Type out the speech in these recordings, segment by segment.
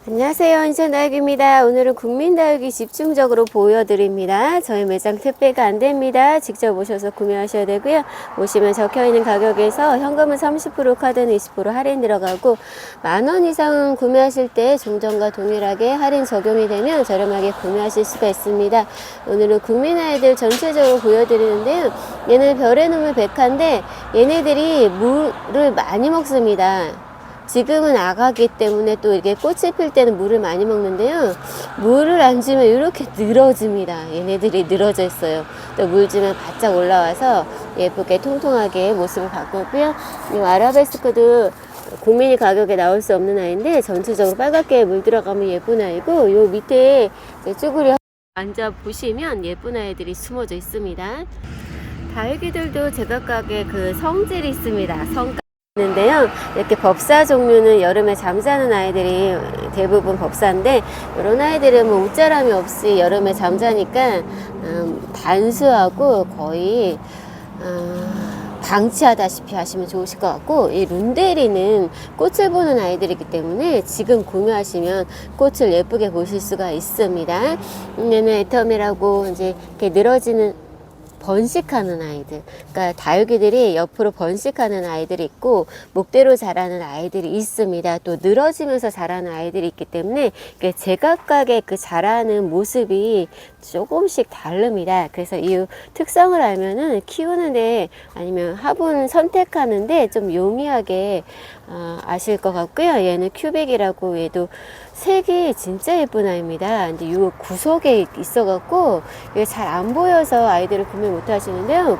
안녕하세요. 인천다육입니다. 오늘은 국민다육이 집중적으로 보여드립니다. 저희 매장 택배가 안됩니다. 직접 오셔서 구매하셔야 되고요. 오시면 적혀있는 가격에서 현금은 30%, 카드는 20% 할인 들어가고, 10,000원 이상 구매하실 때 종전과 동일하게 할인 적용이 되면 저렴하게 구매하실 수가 있습니다. 오늘은 국민아이들 전체적으로 보여드리는데요. 얘는 별의 눈물 백화인데 얘네들이 물을 많이 먹습니다. 지금은 아가기 때문에 또 이게 꽃이 필 때는 물을 많이 먹는데요. 물을 안 주면 이렇게 늘어집니다. 얘네들이 늘어져 있어요. 또 물 주면 바짝 올라와서 예쁘게 통통하게 모습을 바꿨고요. 이 아라베스크도 국민이 가격에 나올 수 없는 아이인데 전체적으로 빨갛게 물 들어가면 예쁜 아이고, 요 밑에 쭈구리 앉아 보시면 예쁜 아이들이 숨어져 있습니다. 다육이들도 제각각의 그 성질이 있습니다. 있는데요. 이렇게 법사 종류는 여름에 잠자는 아이들이 대부분 법사인데, 이런 아이들은 뭐 웃자람이 없이 여름에 잠자니까 단수하고 거의 방치하다시피 하시면 좋으실 것 같고, 이 룬데리는 꽃을 보는 아이들이기 때문에 지금 구매하시면 꽃을 예쁘게 보실 수가 있습니다. 얘는 애텀이라고 이제 이렇게 늘어지는 번식하는 아이들, 그러니까 다육이들이 옆으로 번식하는 아이들이 있고 목대로 자라는 아이들이 있습니다. 또 늘어지면서 자라는 아이들이 있기 때문에 제각각의 그 자라는 모습이 조금씩 다릅니다. 그래서 이 특성을 알면은 키우는데 아니면 화분 선택하는데 좀 용이하게 아실 것 같고요. 얘는 큐빅이라고, 얘도 색이 진짜 예쁜 아이입니다. 근데 이 구석에 있어갖고 이게 잘 안 보여서 아이들을 구매 못 하시는데요.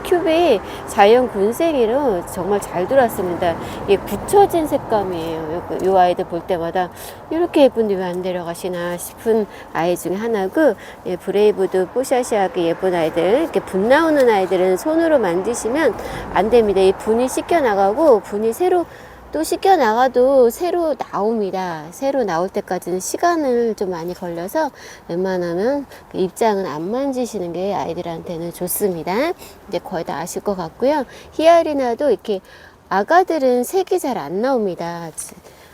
큐빅 자연 군생이로 정말 잘 들어왔습니다. 이게 굳혀진 색감이에요. 이 아이들 볼 때마다 이렇게 예쁜데 왜 안 데려가시나 싶은 아이 중에 하나고, 예, 브레이브도 뽀샤시하게 예쁜 아이들, 이렇게 분 나오는 아이들은 손으로 만지시면 안 됩니다. 이 분이 씻겨 나가고, 분이 새로 또 씻겨 나가도 새로 나옵니다. 새로 나올 때까지는 시간을 좀 많이 걸려서 웬만하면 입장은 안 만지시는 게 아이들한테는 좋습니다. 이제 거의 다 아실 것 같고요. 히알리나도 이렇게 아가들은 색이 잘 안 나옵니다.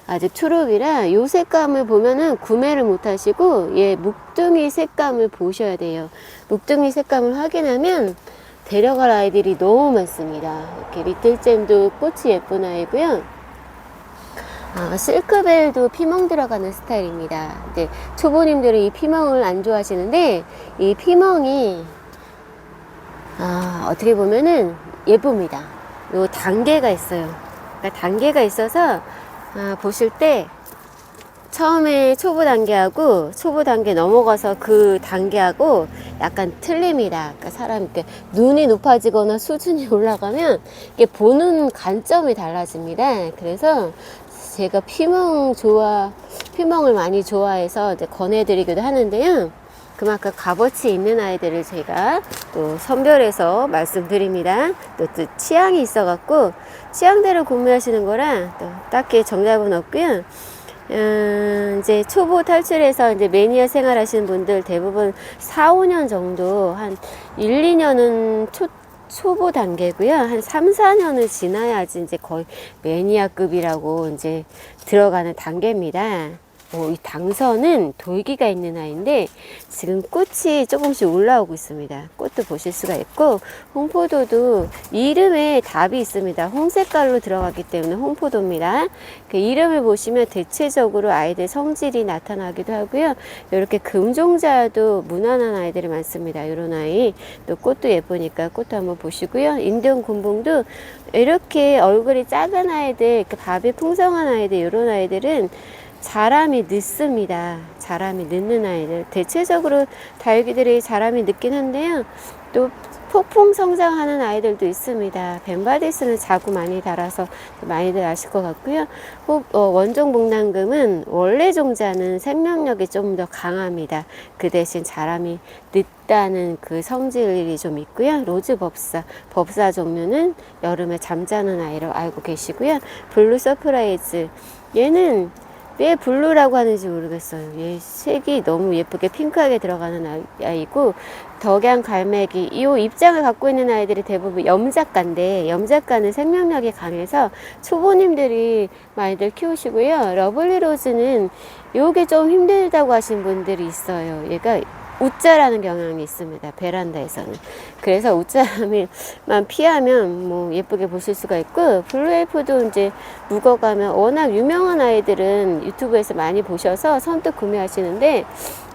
아직 초록이라 요 색감을 보면은 구매를 못 하시고, 예, 묵둥이 색감을 보셔야 돼요. 묵둥이 색감을 확인하면 데려갈 아이들이 너무 많습니다. 이렇게 리틀잼도 꽃이 예쁜 아이고요. 실크벨도 피멍 들어가는 스타일입니다. 근데 초보님들은 이 피멍을 안 좋아하시는데, 이 피멍이 어떻게 보면은 예쁩니다. 요 단계가 있어요. 그러니까 단계가 있어서 보실 때 처음에 초보 단계 넘어가서 그 단계하고 약간 틀립니다. 그러니까 사람 이렇게 눈이 높아지거나 수준이 올라가면 이게 보는 관점이 달라집니다. 그래서 제가 피멍을 많이 좋아해서 이제 권해드리기도 하는데요. 그만큼 값어치 있는 아이들을 제가 또 선별해서 말씀드립니다. 또 취향이 있어갖고 취향대로 구매하시는 거라 또 딱히 정답은 없고요. 이제 초보 탈출해서 이제 매니아 생활 하시는 분들 대부분 4, 5년 정도, 한 1, 2년은 초보 단계고요. 한 3, 4년을 지나야지 이제 거의 매니아급이라고 이제 들어가는 단계입니다. 이 당선은 돌기가 있는 아이인데 지금 꽃이 조금씩 올라오고 있습니다. 꽃도 보실 수가 있고, 홍포도도 이름에 답이 있습니다. 홍색깔로 들어가기 때문에 홍포도입니다. 그 이름을 보시면 대체적으로 아이들 성질이 나타나기도 하고요. 이렇게 금종자도 무난한 아이들이 많습니다. 이런 아이, 또 꽃도 예쁘니까 꽃도 한번 보시고요. 인디언 곤봉도 이렇게 얼굴이 작은 아이들, 밥이 풍성한 아이들, 이런 아이들은 자람이 늦습니다. 자람이 늦는 아이들. 대체적으로 다육이들이 자람이 늦긴 한데요. 또 폭풍 성장하는 아이들도 있습니다. 벤바디스는 자구 많이 달아서 많이들 아실 것 같고요. 원종 복랑금은 원래 종자는 생명력이 좀 더 강합니다. 그 대신 자람이 늦다는 그 성질이 좀 있고요. 로즈 법사 종류는 여름에 잠자는 아이로 알고 계시고요. 블루 서프라이즈, 얘는 왜 블루라고 하는지 모르겠어요. 얘 색이 너무 예쁘게 핑크하게 들어가는 아이고, 덕양 갈매기, 이 입장을 갖고 있는 아이들이 대부분 염작가인데, 염작가는 생명력이 강해서 초보님들이 많이들 키우시고요. 러블리 로즈는 요게 좀 힘들다고 하신 분들이 있어요. 얘가 웃자라는 경향이 있습니다. 베란다에서는. 그래서 웃자만 피하면 뭐 예쁘게 보실 수가 있고, 블루엘프도 이제 묵어가면 워낙 유명한 아이들은 유튜브에서 많이 보셔서 선뜻 구매하시는데,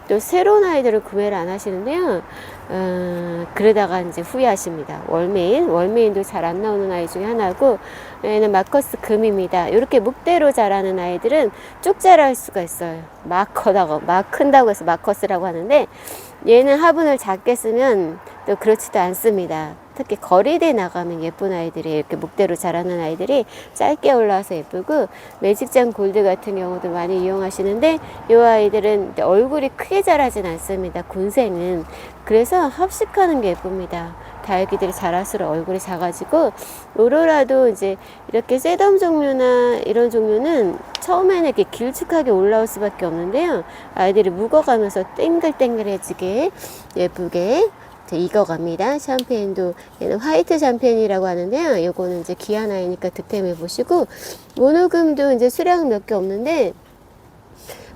또 새로운 아이들을 구매를 안 하시는데요. 그러다가 이제 후회하십니다. 월메인도 잘 안 나오는 아이 중에 하나고, 얘는 마커스 금입니다. 이렇게 묵대로 자라는 아이들은 쭉 자랄 수가 있어요. 막 큰다고 해서 마커스라고 하는데, 얘는 화분을 작게 쓰면 또 그렇지도 않습니다. 특히 거리대 나가면 예쁜 아이들이, 이렇게 묵대로 자라는 아이들이 짧게 올라와서 예쁘고, 매직장 골드 같은 경우도 많이 이용하시는데, 이 아이들은 얼굴이 크게 자라진 않습니다. 군생은. 그래서 합식하는 게 예쁩니다. 다육이들이 자랄수록 얼굴이 작아지고, 오로라도 이제 이렇게 세덤 종류나 이런 종류는 처음에는 이렇게 길쭉하게 올라올 수밖에 없는데요. 아이들이 묵어가면서 땡글땡글해지게 예쁘게 익어갑니다. 샴페인도 얘는 화이트 샴페인이라고 하는데요. 요거는 이제 귀한 아이니까 득템해 보시고, 모노금도 이제 수량 몇 개 없는데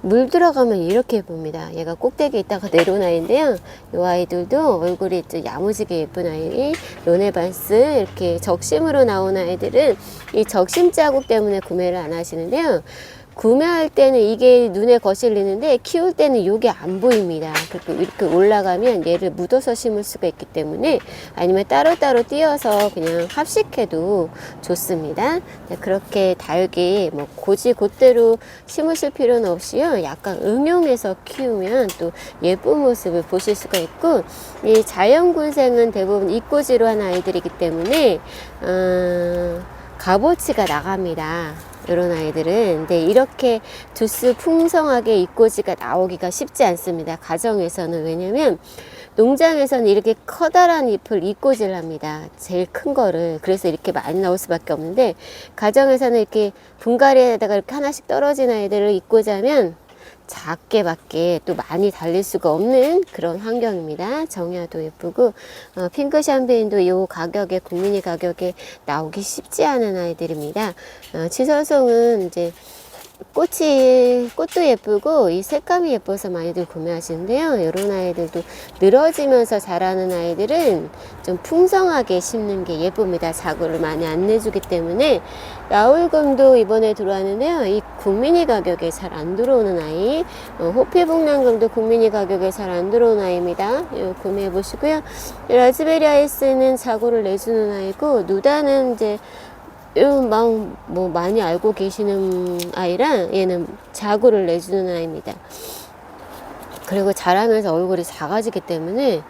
물 들어가면 이렇게 예쁩니다. 얘가 꼭대기에 있다가 내려온 아이인데요. 이 아이들도 얼굴이 좀 야무지게 예쁜 아이, 로네반스, 이렇게 적심으로 나온 아이들은 이 적심 자국 때문에 구매를 안 하시는데요. 구매할 때는 이게 눈에 거슬리는데 키울 때는 이게 안 보입니다. 이렇게 올라가면 얘를 묻어서 심을 수가 있기 때문에, 아니면 따로따로 띄어서 그냥 합식해도 좋습니다. 그렇게 다육이 뭐 고지 곧대로 심으실 필요는 없이요. 약간 응용해서 키우면 또 예쁜 모습을 보실 수가 있고, 이 자연군생은 대부분 이꼬지로 한 아이들이기 때문에 값어치가 나갑니다. 이런 아이들은. 근데 이렇게 두스 풍성하게 이꼬지가 나오기가 쉽지 않습니다. 가정에서는. 왜냐면 농장에서는 이렇게 커다란 잎을 이꼬지를 합니다. 제일 큰 거를. 그래서 이렇게 많이 나올 수밖에 없는데, 가정에서는 이렇게 분갈이에다가 이렇게 하나씩 떨어진 아이들을 이꼬자면 작게밖에 또 많이 달릴 수가 없는 그런 환경입니다. 정야도 예쁘고, 핑크 샴페인도 이 가격에, 국민이 가격에 나오기 쉽지 않은 아이들입니다. 치설송은 이제 꽃도 예쁘고 이 색감이 예뻐서 많이들 구매하시는데요. 이런 아이들도 늘어지면서 자라는 아이들은 좀 풍성하게 심는 게 예쁩니다. 자구를 많이 안 내주기 때문에. 라울금도 이번에 들어왔는데요. 이 국민이 가격에 잘 안 들어오는 아이, 호피복랑금도 국민이 가격에 잘 안 들어오는 아이입니다. 이거 구매해 보시고요. 라즈베리 아이스는 자구를 내주는 아이고, 누다는 이제 뭐 많이 알고 계시는 아이랑 얘는 자구를 내주는 아이입니다. 그리고 자라면서 얼굴이 작아지기 때문에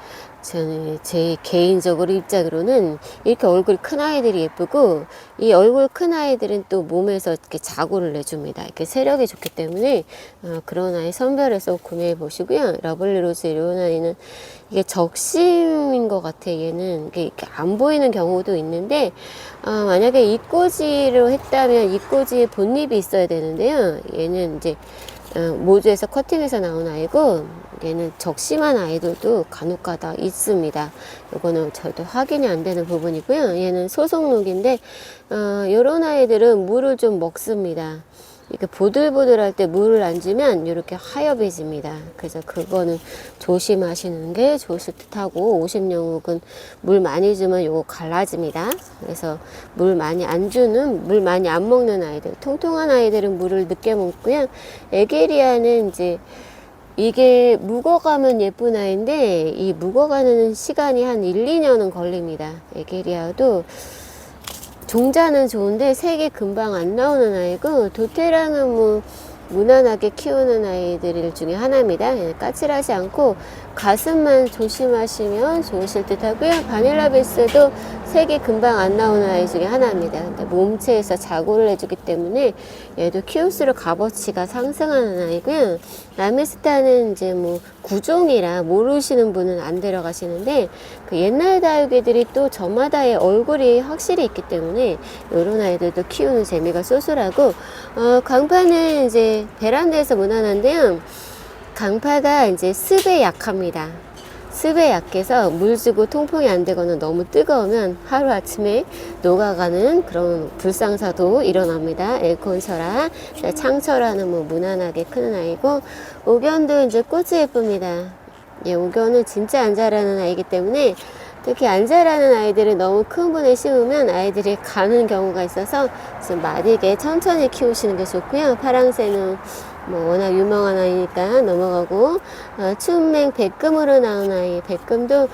저는 제 개인적으로 입장으로는 이렇게 얼굴이 큰 아이들이 예쁘고, 이 얼굴 큰 아이들은 또 몸에서 이렇게 자구를 내줍니다. 이렇게 세력이 좋기 때문에 그런 아이 선별해서 구매해 보시고요. 러블리 로즈 이런 아이는 이게 적심인 것 같아. 얘는 이렇게 안 보이는 경우도 있는데, 만약에 이꼬지로 했다면 이꼬지에 본잎이 있어야 되는데요. 얘는 이제 모주에서 커팅해서 나온 아이고, 얘는 적심한 아이들도 간혹가다 있습니다. 요거는 저도 확인이 안 되는 부분이고요. 얘는 소속록인데, 요런 아이들은 물을 좀 먹습니다. 이렇게 보들보들할 때 물을 안 주면 이렇게 하얘집니다. 그래서 그거는 조심하시는 게 좋을 듯하고, 50영국은 물 많이 주면 요거 갈라집니다. 그래서 물 많이 안 먹는 아이들, 통통한 아이들은 물을 늦게 먹고요. 에게리아는 이제 이게 묵어가면 예쁜 아이인데, 이 묵어가는 시간이 한 1, 2년은 걸립니다. 에게리아도 종자는 좋은데 색이 금방 안 나오는 아이고, 도테랑은 뭐 무난하게 키우는 아이들 중에 하나입니다. 까칠하지 않고 가슴만 조심하시면 좋으실 듯 하고요. 바닐라 베스도 색이 금방 안 나오는 아이 중에 하나입니다. 근데 몸체에서 자고를 해주기 때문에 얘도 키울수록 값어치가 상승하는 아이고요. 라미스타는 이제 뭐 구종이라 모르시는 분은 안 데려가시는데 그 옛날 다육이들이 또 저마다의 얼굴이 확실히 있기 때문에 이런 아이들도 키우는 재미가 쏠쏠하고 강파는 이제 베란다에서 무난한데요. 강파가 이제 습에 약합니다. 습에 약해서 물 주고 통풍이 안 되거나 너무 뜨거우면 하루아침에 녹아가는 그런 불상사도 일어납니다. 에어컨 철화, 창철화는 뭐 무난하게 크는 아이고, 오견도 이제 꽃이 예쁩니다. 예, 오견은 진짜 안 자라는 아이기 때문에 특히 안 자라는 아이들을 너무 큰 분에 심으면 아이들이 가는 경우가 있어서 좀 마디게 천천히 키우시는 게 좋고요. 파랑새는 뭐 워낙 유명한 아이니까 넘어가고, 춘맹 백금으로 나온 아이, 백금도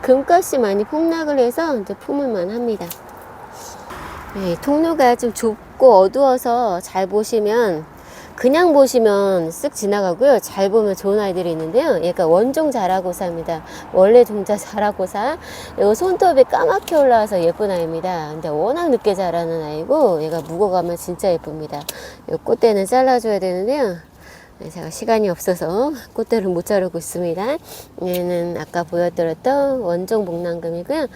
금값이 많이 폭락을 해서 이제 품을만 합니다. 네, 통로가 좀 좁고 어두워서 잘 보시면, 그냥 보시면 쓱 지나가고요. 잘 보면 좋은 아이들이 있는데요. 얘가 원종 자라고사입니다. 원래 종자 자라고사. 요 손톱이 까맣게 올라와서 예쁜 아이입니다. 근데 워낙 늦게 자라는 아이고, 얘가 묵어가면 진짜 예쁩니다. 요 꽃대는 잘라줘야 되는데요. 제가 시간이 없어서 꽃대를 못 자르고 있습니다. 얘는 아까 보여드렸던 원종 목난금이고요.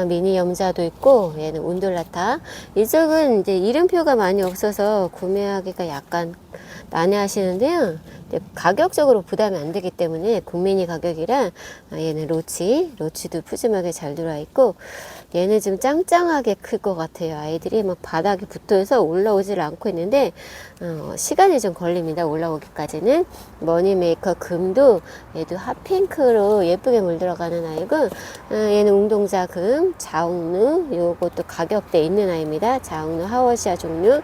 미니 염자도 있고, 얘는 운돌라타. 이쪽은 이제 이름표가 많이 없어서 구매하기가 약간 난해하시는데요. 가격적으로 부담이 안 되기 때문에 국민이 가격이라, 얘는 로치도 푸짐하게 잘 들어와 있고, 얘는 좀 짱짱하게 클 것 같아요. 아이들이 막 바닥에 붙어서 올라오질 않고 있는데 시간이 좀 걸립니다. 올라오기까지는. 머니메이커 금도 얘도 핫핑크로 예쁘게 물들어가는 아이고, 얘는 웅동자 금, 자웅루, 요것도 가격대 있는 아이입니다. 자웅루 하워시아 종류,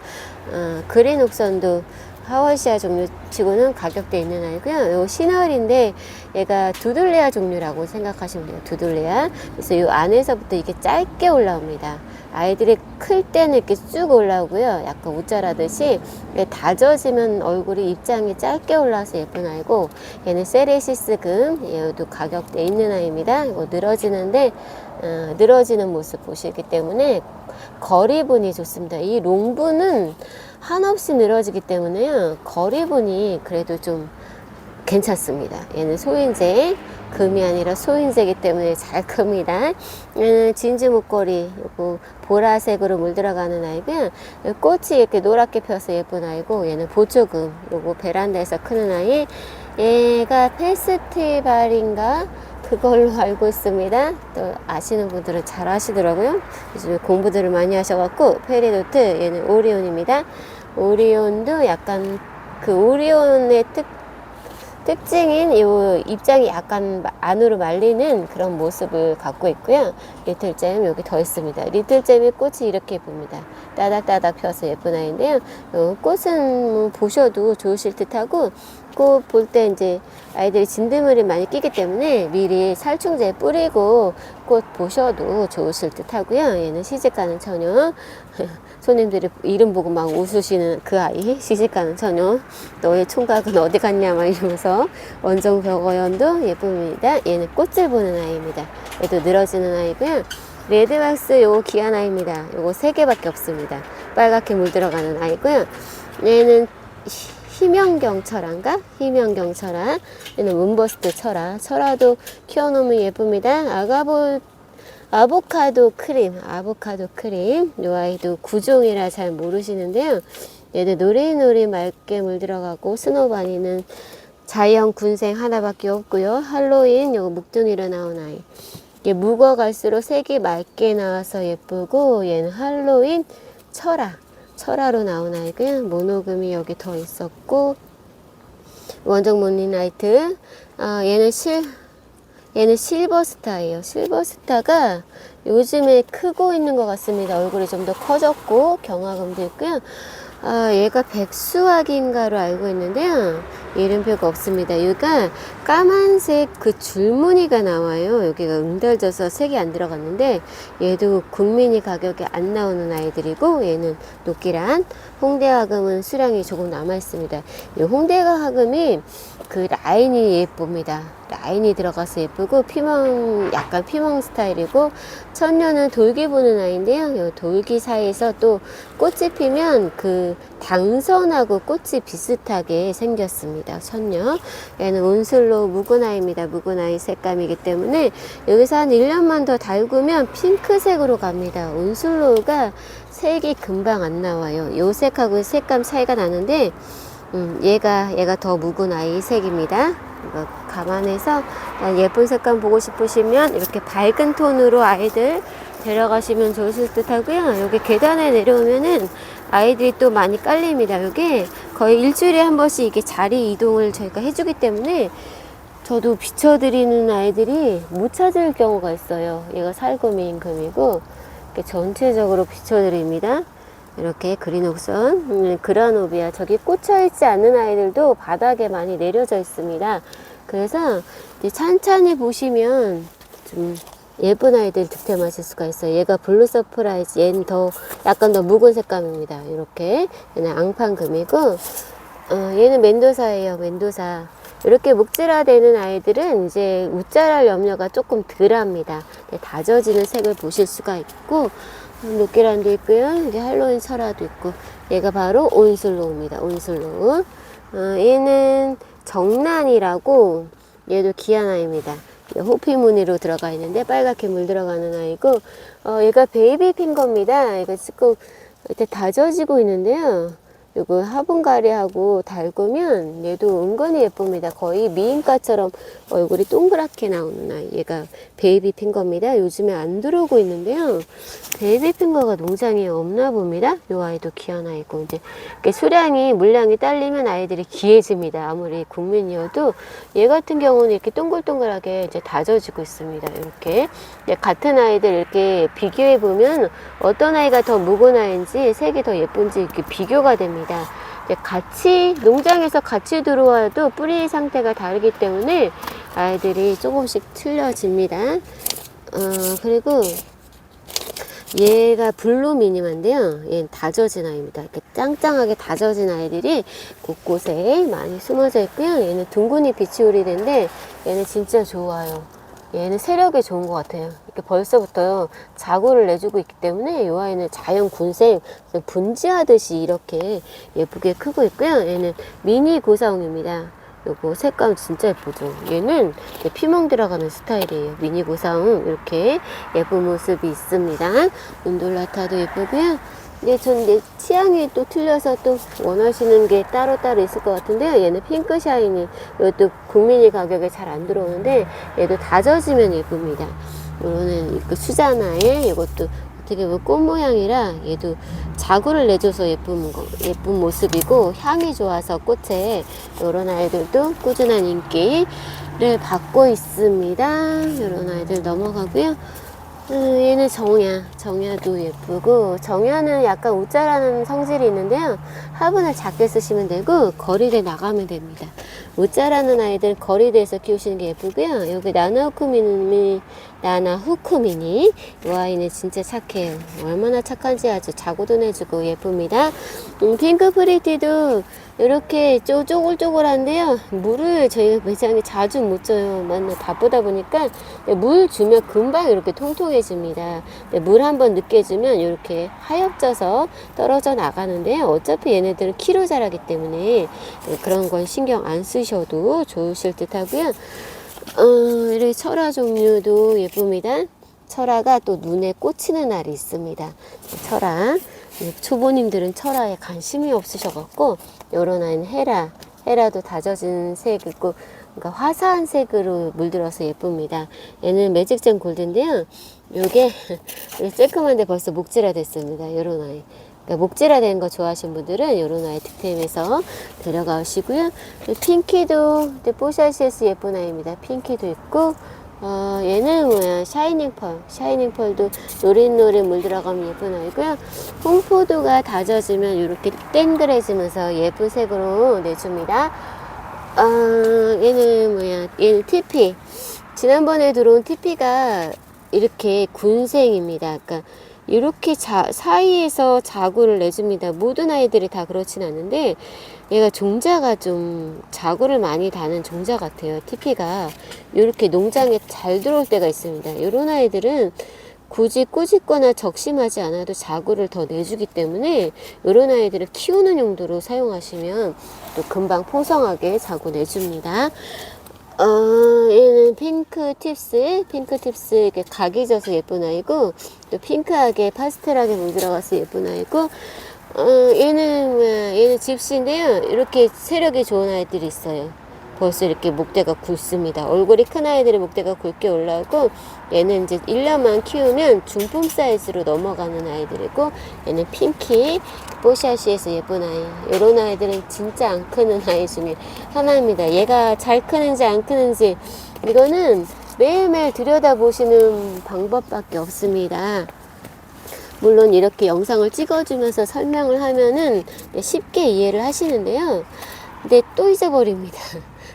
그린 옥선도 하워시아 종류 치고는 가격대 있는 아이고요. 요 시나을인데 얘가 두들레아 종류라고 생각하시면 돼요. 두들레아. 그래서 요 안에서부터 이게 짧게 올라옵니다. 아이들이 클 때는 이렇게 쭉 올라오고요. 약간 웃자라듯이 다져지면 얼굴이 입장이 짧게 올라와서 예쁜 아이고, 얘는 세레시스 금, 얘도 가격대 있는 아이입니다. 이거 늘어지는데 늘어지는 모습 보시기 때문에 거리분이 좋습니다. 이 롱분은 한없이 늘어지기 때문에요. 거리분이 그래도 좀 괜찮습니다. 얘는 소인재, 금이 아니라 소인재이기 때문에 잘 큽니다. 얘는 진주 목걸이, 요거 보라색으로 물들어가는 아이고요. 꽃이 이렇게 노랗게 펴서 예쁜 아이고, 얘는 보초금, 요거 베란다에서 크는 아이. 얘가 페스티벌인가? 그걸로 알고 있습니다. 또 아시는 분들은 잘 아시더라고요. 요즘에 공부들을 많이 하셔갖고. 페리도트, 얘는 오리온입니다. 오리온도 약간 그 오리온의 특징인 요 입장이 약간 안으로 말리는 그런 모습을 갖고 있고요. 리틀잼 여기 더 있습니다. 리틀잼의 꽃이 이렇게 예쁩니다. 따닥따닥 펴서 예쁜 아이인데요. 꽃은 보셔도 좋으실 듯하고, 꽃 볼 때 이제 아이들이 진드물이 많이 끼기 때문에 미리 살충제 뿌리고 꽃 보셔도 좋으실 듯하고요. 얘는 시집가는 처녀. 손님들이 이름 보고 막 웃으시는 그 아이, 시집가는 처녀. 너의 총각은 어디 갔냐 막 이러면서. 원종 벽어연도 예쁩니다. 얘는 꽃을 보는 아이입니다. 얘도 늘어지는 아이고요. 레드박스 요거 귀한 아이입니다. 요거 3개밖에 없습니다. 빨갛게 물들어가는 아이고요. 얘는 희명경철한가? 희명경철아. 얘는 문버스트 철아. 철아도 키워놓으면 예쁩니다. 아보카도 크림. 요 아이도 구종이라 잘 모르시는데요. 얘도 노리노리 맑게 물들어가고, 스노바니는 자이언 군생 하나밖에 없고요. 할로윈 요거 묵둥이로 나온 아이. 이게 묵어갈수록 색이 맑게 나와서 예쁘고, 얘는 할로윈 철화로 나온 아이고요. 모노금이 여기 더 있었고, 원종 몬리나이트. 얘는 실버스타예요. 실버스타가 요즘에 크고 있는 것 같습니다. 얼굴이 좀 더 커졌고, 경화금도 있고요. 얘가 백수학인가로 알고 있는데요. 이름표가 없습니다. 얘가 까만색 그 줄무늬가 나와요. 여기가 응달져서 색이 안 들어갔는데, 얘도 국민이 가격이 안 나오는 아이들이고, 얘는 노끼란. 홍대화금은 수량이 조금 남아 있습니다. 이 홍대화금이 그 라인이 예쁩니다. 라인이 들어가서 예쁘고 피멍 약간 피멍 스타일이고 천녀는 돌기 보는 아이인데요. 이 돌기 사이에서 또 꽃이 피면 그 당선하고 꽃이 비슷하게 생겼습니다. 천녀 얘는 온슬로우 묵은 아이입니다. 묵은 아이 색감이기 때문에 여기서 한 1년만 더 달구면 핑크색으로 갑니다. 온슬로우가 색이 금방 안 나와요. 요 색하고 색감 차이가 나는데 얘가 더 묵은 아이 색입니다. 이거 감안해서 예쁜 색감 보고 싶으시면 이렇게 밝은 톤으로 아이들 데려가시면 좋으실 듯 하고요. 여기 계단에 내려오면은 아이들이 또 많이 깔립니다. 여기 거의 일주일에 한 번씩 이게 자리 이동을 저희가 해주기 때문에 저도 비춰드리는 아이들이 못 찾을 경우가 있어요. 얘가 살구미인 금이고 이렇게 전체적으로 비춰드립니다. 이렇게 그린옥선, 그라노비아, 저기 꽂혀있지 않는 아이들도 바닥에 많이 내려져 있습니다. 그래서 이제 찬찬히 보시면 좀 예쁜 아이들 득템하실 수가 있어요. 얘가 블루 서프라이즈, 얘는 약간 더 묵은 색감입니다. 이렇게 얘는 앙판금이고 얘는 멘도사예요. 멘도사. 이렇게 묵질화되는 아이들은 이제 웃자랄 염려가 조금 덜합니다. 다져지는 색을 보실 수가 있고 녹계란도 있고요. 이게 할로윈 설화도 있고 얘가 바로 온슬로우입니다. 온슬로우. 얘는 정란이라고 얘도 귀한 아이입니다. 호피 무늬로 들어가 있는데 빨갛게 물 들어가는 아이고 얘가 베이비 핑거입니다. 이거 지금 이렇게 다져지고 있는데요. 이거 화분가리하고 달구면 얘도 은근히 예쁩니다. 거의 미인가처럼 얼굴이 동그랗게 나오는 아이. 얘가 베이비 핑거입니다. 요즘에 안 들어오고 있는데요. 베이비 핑거가 농장에 없나 봅니다. 이 아이도 귀한 아이고 이제 수량이 물량이 딸리면 아이들이 귀해집니다. 아무리 국민이어도 얘 같은 경우는 이렇게 동글동글하게 이제 다져지고 있습니다. 이렇게 같은 아이들 이렇게 비교해 보면 어떤 아이가 더 묵은 아이인지 색이 더 예쁜지 이렇게 비교가 됩니다. 같이 농장에서 같이 들어와도 뿌리 상태가 다르기 때문에 아이들이 조금씩 틀려집니다. 그리고 얘가 블루 미니만데요. 얘는 다져진 아이입니다. 이렇게 짱짱하게 다져진 아이들이 곳곳에 많이 숨어져 있고요. 얘는 둥근히 비치오리인데 얘는 진짜 좋아요. 얘는 세력이 좋은 것 같아요. 이렇게 벌써부터 자구를 내주고 있기 때문에 이 아이는 자연 군생 분지하듯이 이렇게 예쁘게 크고 있고요. 얘는 미니 고사홍입니다. 요거 색감 진짜 예쁘죠. 얘는 피멍 들어가는 스타일이에요. 미니 고사홍 이렇게 예쁜 모습이 있습니다. 운돌라타도 예쁘고요. 전 내 취향이 또 틀려서 또 원하시는 게 따로따로 있을 것 같은데요. 얘는 핑크 샤이니, 이것도 국민이 가격에 잘 안 들어오는데 얘도 다져지면 예쁩니다. 요거는 수자나에 이것도 어떻게 보면 꽃 모양이라 얘도 자구를 내줘서 예쁜 모습이고 향이 좋아서 꽃에 이런 아이들도 꾸준한 인기를 받고 있습니다. 이런 아이들 넘어가고요. 얘는 정야도 예쁘고 정야는 약간 웃자라는 성질이 있는데요. 화분을 작게 쓰시면 되고 거리대 나가면 됩니다. 웃자라는 아이들 거리대에서 키우시는 게 예쁘고요. 여기 나나후쿠미니 이 아이는 진짜 착해요. 얼마나 착한지 아주 자고도 내주고 예쁩니다. 핑크 프리티도 이렇게 쪼글쪼글한데요. 물을 저희가 매장에 자주 못 줘요. 맨날 바쁘다 보니까 물 주면 금방 이렇게 통통해집니다. 물 한번 늦게 주면 이렇게 하엽져서 떨어져 나가는데요. 어차피 얘네들은 키로 자라기 때문에 그런 건 신경 안 쓰셔도 좋으실 듯 하고요. 이렇게 철화 종류도 예쁩니다. 철화가 또 눈에 꽂히는 날이 있습니다. 철화. 초보님들은 철화에 관심이 없으셔갖고 요런 아이는 헤라도 다져진 색 있고 그러니까 화사한 색으로 물들어서 예쁩니다. 얘는 매직젠 골드인데요. 요게 쬐끔한데 벌써 목질화 됐습니다. 요런 아이. 그러니까 목질화 된 거 좋아하시는 분들은 요런 아이 득템해서 데려가시고요. 핑키도 뽀샤시에스 예쁜 아이입니다. 핑키도 있고 얘는 뭐야 샤이닝 펄도 노릇노릇 물 들어가면 예쁜 아이고요. 홍포도가 다져지면 이렇게 땡그레지면서 예쁜 색으로 내줍니다. 얘는 TP 지난번에 들어온 TP가 이렇게 군생입니다. 그러니까 이렇게 사이에서 자구를 내줍니다. 모든 아이들이 다 그렇진 않은데 얘가 종자가 좀 자구를 많이 다는 종자 같아요. TP가 이렇게 농장에 잘 들어올 때가 있습니다. 이런 아이들은 굳이 꾸짖거나 적심하지 않아도 자구를 더 내주기 때문에 이런 아이들을 키우는 용도로 사용하시면 또 금방 풍성하게 자구 내줍니다. 얘는 핑크 팁스 이렇게 각이 져서 예쁜 아이고, 또 핑크하게 파스텔하게 물들어가서 예쁜 아이고, 얘는 집시인데요. 이렇게 세력이 좋은 아이들이 있어요. 벌써 이렇게 목대가 굵습니다. 얼굴이 큰 아이들의 목대가 굵게 올라오고, 얘는 이제 1년만 키우면 중품 사이즈로 넘어가는 아이들이고, 얘는 핑키, 뽀샤시에서 예쁜 아이. 이런 아이들은 진짜 안 크는 아이 중에 하나입니다. 얘가 잘 크는지 안 크는지, 이거는 매일매일 들여다보시는 방법밖에 없습니다. 물론 이렇게 영상을 찍어주면서 설명을 하면은 쉽게 이해를 하시는데요. 근데 또 잊어버립니다.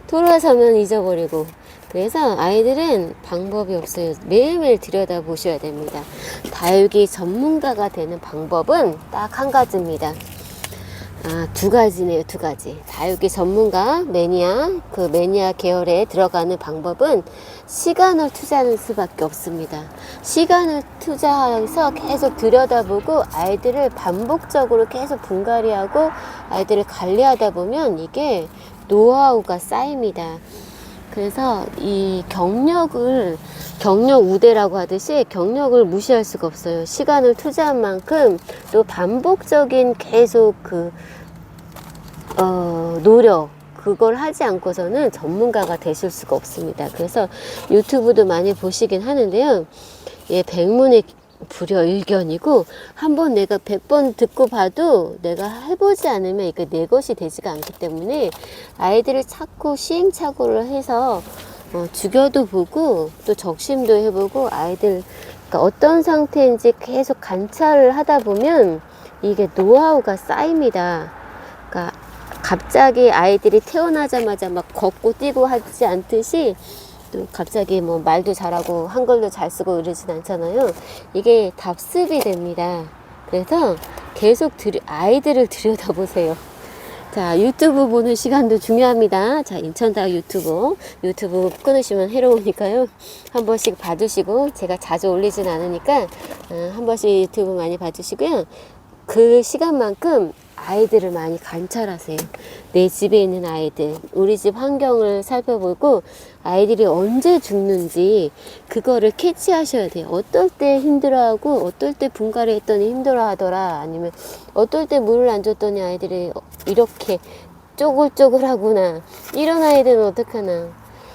돌아서면 잊어버리고. 그래서 아이들은 방법이 없어요. 매일매일 들여다보셔야 됩니다. 다육이 전문가가 되는 방법은 딱 한 가지입니다. 두 가지네요, 두 가지. 다육이 전문가, 그 매니아 계열에 들어가는 방법은 시간을 투자하는 수밖에 없습니다. 시간을 투자해서 계속 들여다보고 아이들을 반복적으로 계속 분갈이하고 아이들을 관리하다 보면 이게 노하우가 쌓입니다. 그래서 이 경력 우대라고 하듯이 경력을 무시할 수가 없어요. 시간을 투자한 만큼 또 반복적인 계속 노력, 그걸 하지 않고서는 전문가가 되실 수가 없습니다. 그래서 유튜브도 많이 보시긴 하는데요. 예, 백문의 불여일견이고, 한번 내가 100번 듣고 봐도 내가 해보지 않으면 이게 내 것이 되지가 않기 때문에 아이들을 찾고 시행착오를 해서 죽여도 보고 또 적심도 해보고 아이들 그러니까 어떤 상태인지 계속 관찰을 하다 보면 이게 노하우가 쌓입니다. 그러니까 갑자기 아이들이 태어나자마자 막 걷고 뛰고 하지 않듯이 또 갑자기 뭐 말도 잘하고 한글도 잘 쓰고 이러진 않잖아요. 이게 답습이 됩니다. 그래서 계속 아이들을 들여다보세요. 자, 유튜브 보는 시간도 중요합니다. 자, 인천다육 유튜브 끊으시면 해로우니까요. 한 번씩 봐주시고, 제가 자주 올리진 않으니까 한 번씩 유튜브 많이 봐주시고요. 그 시간만큼 아이들을 많이 관찰하세요. 내 집에 있는 아이들, 우리 집 환경을 살펴보고 아이들이 언제 죽는지 그거를 캐치하셔야 돼요. 어떨 때 힘들어하고 어떨 때 분갈이 했더니 힘들어하더라, 아니면 어떨 때 물을 안 줬더니 아이들이 이렇게 쪼글쪼글하구나, 이런 아이들은 어떡하나.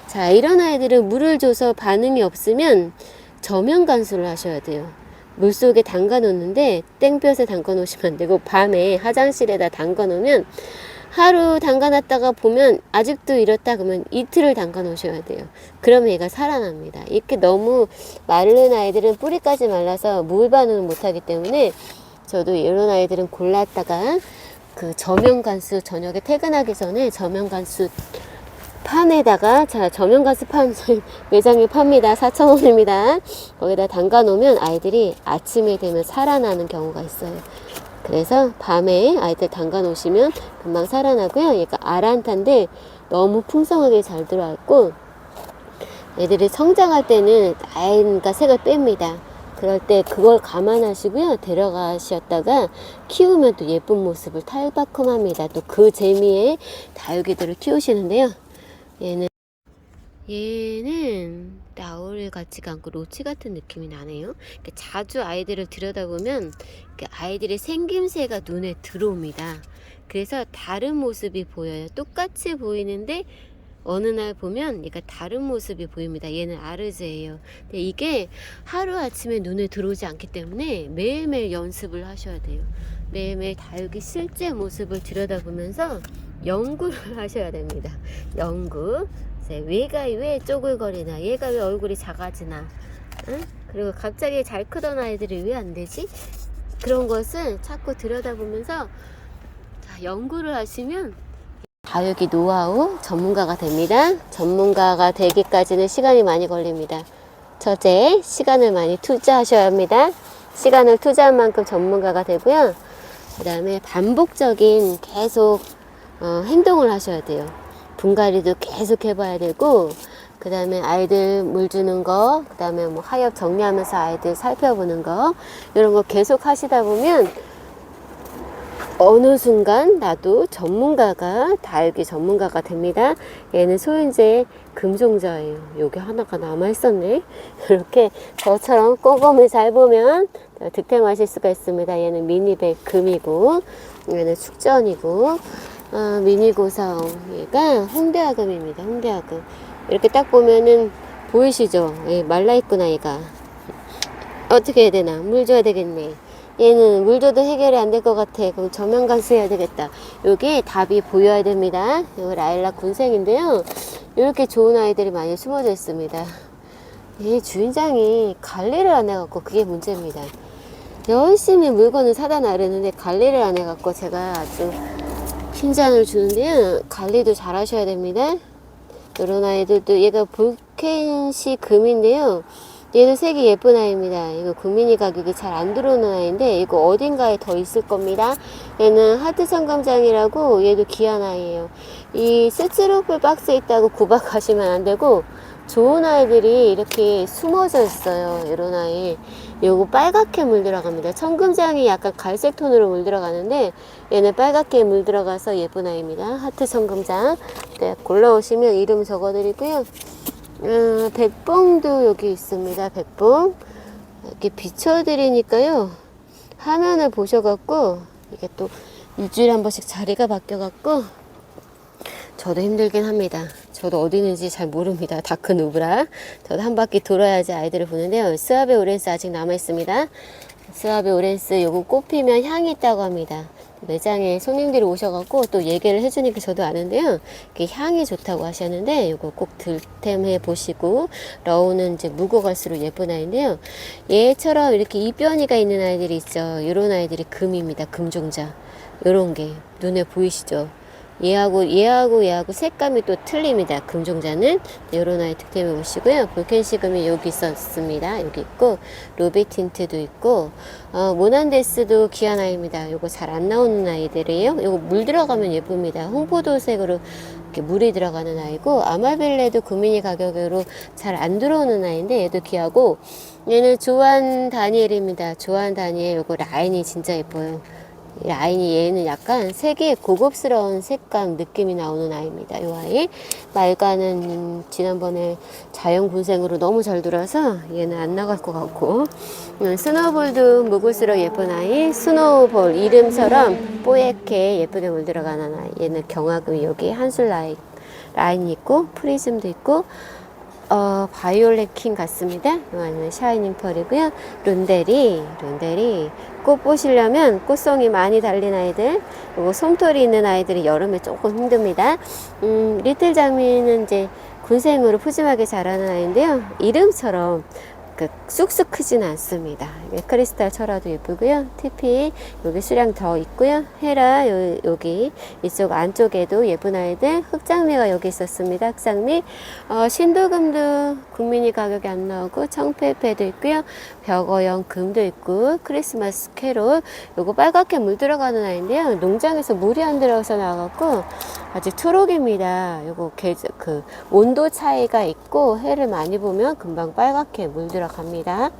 자, 이런 아이들은 물을 줘서 반응이 없으면 저면 관수를 하셔야 돼요. 물속에 담가 놓는데 땡볕에 담가 놓으시면 안 되고, 밤에 화장실에다 담가 놓으면 하루 담가 놨다가 보면 아직도 이렇다 그러면 이틀을 담가 놓으셔야 돼요. 그러면 얘가 살아납니다. 이렇게 너무 마른 아이들은 뿌리까지 말라서 물 반응을 못하기 때문에 저도 이런 아이들은 골랐다가 그 저면간수, 저녁에 퇴근하기 전에 저면간수 판에다가, 자, 저면가스판 매장에 팝니다. 4,000원입니다. 거기다 담가 놓으면 아이들이 아침에 되면 살아나는 경우가 있어요. 그래서 밤에 아이들 담가 놓으시면 금방 살아나고요. 얘가 아란타인데 너무 풍성하게 잘 들어왔고, 애들이 성장할 때는 아이가 색을 뺍니다. 그럴 때 그걸 감안하시고요. 데려가셨다가 키우면 또 예쁜 모습을 탈바꿈합니다. 또 그 재미에 다육이들을 키우시는데요. 얘는 나올 같지가 않고 로치 같은 느낌이 나네요. 자주 아이들을 들여다보면 아이들의 생김새가 눈에 들어옵니다. 그래서 다른 모습이 보여요. 똑같이 보이는데 어느 날 보면 얘가 다른 모습이 보입니다. 얘는 아르제예요. 근데 이게 하루아침에 눈에 들어오지 않기 때문에 매일매일 연습을 하셔야 돼요. 매일매일 다육이 실제 모습을 들여다보면서 연구를 하셔야 됩니다. 연구. 얘가 왜 쪼글거리나, 얘가 왜 얼굴이 작아지나, 응? 그리고 갑자기 잘 크던 아이들이 왜 안 되지? 그런 것을 자꾸 들여다보면서 연구를 하시면 다육이 노하우 전문가가 됩니다. 전문가가 되기까지는 시간이 많이 걸립니다. 첫째, 시간을 많이 투자하셔야 합니다. 시간을 투자한 만큼 전문가가 되고요. 그 다음에 반복적인 계속 행동을 하셔야 돼요. 분갈이도 계속 해봐야 되고, 그 다음에 아이들 물 주는 거, 그 다음에 뭐 하엽 정리하면서 아이들 살펴보는 거, 이런 거 계속 하시다 보면 어느 순간 나도 전문가가, 다육이 전문가가 됩니다. 얘는 소윤제 금종자예요. 여기 하나가 남아있었네. 이렇게 저처럼 꼼꼼히 잘 보면 득템하실 수가 있습니다. 얘는 미니백 금이고, 얘는 축전이고, 미니고사ong, 얘가 홍대아금입니다. 홍대아금. 이렇게 딱 보면은 보이시죠? 예, 말라있구나 얘가. 어떻게 해야 되나? 물 줘야 되겠네. 얘는 물 줘도 해결이 안 될 것 같아. 그럼 저면관수 해야 되겠다. 요게 답이 보여야 됩니다. 이거 라일락 군생인데요. 이렇게 좋은 아이들이 많이 숨어져 있습니다. 이 주인장이 관리를 안 해갖고 그게 문제입니다. 열심히 물건을 사다 나르는데 관리를 안 해갖고 제가 아주 핀잔을 주는데요. 관리도 잘 하셔야 됩니다. 이런 아이들도, 얘가 볼켄시 금인데요. 얘는 색이 예쁜 아이입니다. 이거 국민이 가격이 잘 안 들어오는 아이인데 이거 어딘가에 더 있을 겁니다. 얘는 하트 청감장이라고, 얘도 귀한 아이예요. 이 스티로폴 박스에 있다고 구박하시면 안 되고, 좋은 아이들이 이렇게 숨어져 있어요. 이런 아이. 요거 빨갛게 물들어갑니다. 청금장이 약간 갈색 톤으로 물들어가는데 얘는 빨갛게 물들어가서 예쁜 아이입니다. 하트 청금장. 네, 골라오시면 이름 적어드리고요. 백봉도 여기 있습니다. 백봉. 이렇게 비춰드리니까요. 화면을 보셔갖고, 이게 또 일주일에 한 번씩 자리가 바뀌어갖고, 저도 힘들긴 합니다. 저도 어디 있는지 잘 모릅니다. 다크 누브라. 저도 한 바퀴 돌아야지 아이들을 보는데요. 스와베 오렌스 아직 남아있습니다. 스와베 오렌스 요거 꽃피면 향이 있다고 합니다. 매장에 손님들이 오셔갖고 또 얘기를 해주니까 저도 아는데요. 향이 좋다고 하셨는데 요거 꼭 득템해 보시고, 러우는 이제 묵어갈수록 예쁜 아이인데요. 얘처럼 이렇게 입변이가 있는 아이들이 있죠. 요런 아이들이 금입니다. 금종자. 요런 게 눈에 보이시죠? 얘하고 색감이 또 틀립니다. 금종자는. 요런 아이 득템해 보시고요. 볼켄시금이 여기 있었습니다. 여기 있고, 로비 틴트도 있고, 모난데스도 귀한 아이입니다. 요거 잘 안 나오는 아이들이에요. 요거 물 들어가면 예쁩니다. 홍포도색으로 이렇게 물이 들어가는 아이고, 아마벨레도 구미니 가격으로 잘 안 들어오는 아이인데 얘도 귀하고, 얘는 조한 다니엘입니다. 조한 다니엘. 요거 라인이 진짜 예뻐요. 라인이, 얘는 약간 색이 고급스러운 색감 느낌이 나오는 아이입니다. 이 아이 말가는 지난번에 자연군생으로 너무 잘 들어서 얘는 안 나갈 것 같고, 스노우볼도 묵을수록 예쁜 아이. 스노우볼 이름처럼 뽀얗게 예쁘게 물들어가는 아이. 얘는 경화금이 여기 한술 라인이 있고, 프리즘도 있고, 바이올렛 킹 같습니다. 이거는 샤이닝 펄이고요. 룬데리 꽃 보시려면 꽃송이 많이 달린 아이들, 그리고 솜털이 있는 아이들이 여름에 조금 힘듭니다. 리틀 자미는 이제 군생으로 푸짐하게 자라는 아이인데요. 이름처럼 쑥쑥 크진 않습니다. 크리스탈 철화도 예쁘고요. TP 여기 수량 더 있고요. 헤라 여기 이쪽 안쪽에도 예쁜 아이들. 흑장미가 여기 있었습니다. 흑장미. 신도금도 국민이 가격이 안 나오고, 청페페도 있고요. 벽어형 금도 있고, 크리스마스 캐롤. 요거 빨갛게 물 들어가는 아이인데요. 농장에서 물이 안 들어가서 나와갖고 아직 초록입니다. 요거 온도 차이가 있고, 해를 많이 보면 금방 빨갛게 물 들어갑니다.